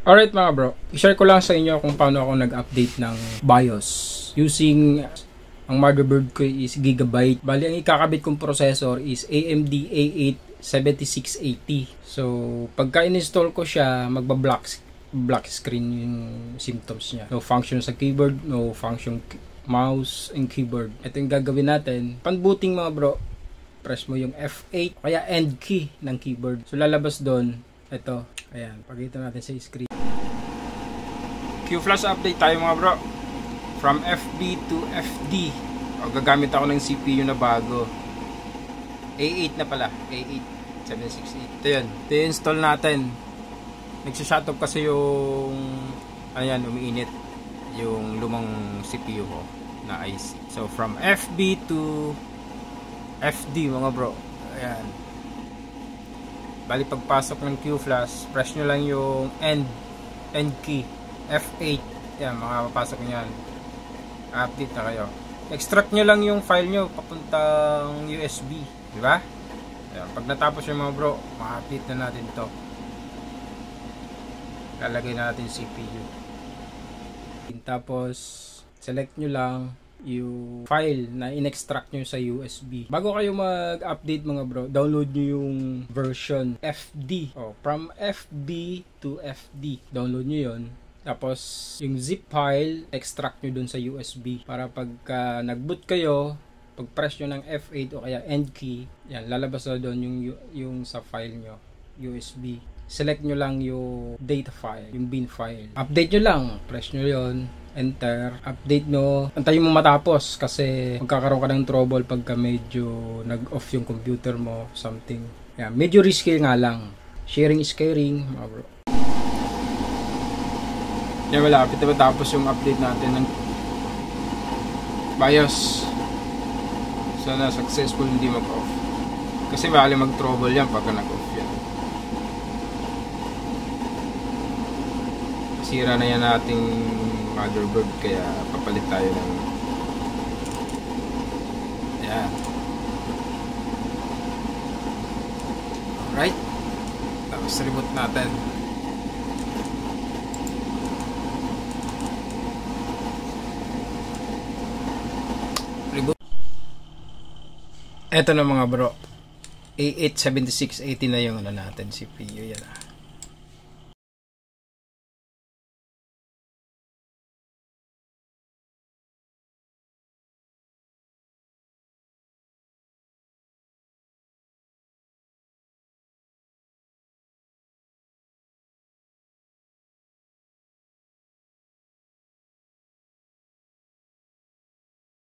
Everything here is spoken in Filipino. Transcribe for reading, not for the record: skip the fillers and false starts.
Alright mga bro, i-share ko lang sa inyo kung paano ako nag-update ng BIOS using ang motherboard ko is Gigabyte. Bali ang ikakabit kong processor is AMD A8 7680. So pagka in-install ko siya, black screen yung symptoms niya. No function sa keyboard, no function mouse and keyboard. Ito yung gagawin natin. Panbooting mga bro, press mo yung F8 kaya end key ng keyboard. So lalabas doon ito. Ayan, pakita natin sa screen. Q-Flash update tayo mga bro. From FB to FD. O, gagamit ako ng CPU na bago. A8 na pala. A8 768. Ito yun. Ito yung install natin. Nagsashut off kasi yung ayan, umiinit yung lumang CPU ko na IC. So from FB to FD mga bro. Ayan. Bali pagpasok ng Q-Flash, press nyo lang yung end key F8. Yan, makapapasok nyo yan. Update na kayo. Extract nyo lang yung file nyo papuntang USB, di ba? Yan, pag natapos yung mga bro, ma-update na natin to. Lalagay na natin CPU. Tapos select nyo lang yung file na in-extract nyo sa USB. Bago kayo mag-update mga bro, download nyo yung version FD. From FB to FD. Download nyo yun. Tapos yung zip file, extract nyo dun sa USB. Para pagka nag-boot kayo, pag-press nyo ng F8 o kaya end key, yan, lalabas na doon yung sa file nyo, USB. Select nyo lang yung data file, yung bin file. Update nyo lang, press nyo yon, enter, update nyo. Antayin mo matapos kasi magkakaroon ka ng trouble pagka medyo nag-off yung computer mo, something. Yan, medyo risky nga lang. Sharing is caring, mga bro. Yan, malapit na matapos yung update natin ng BIOS. Sana successful, hindi mag-off. Kasi bali mag-trouble yan pagka nag-off yan. Sira na yan nating motherboard kaya papalit tayo ng yan. Alright, tapos reboot natin. Reboot. Eto na mga bro, A8 7680 na yung ano natin, CPU yan.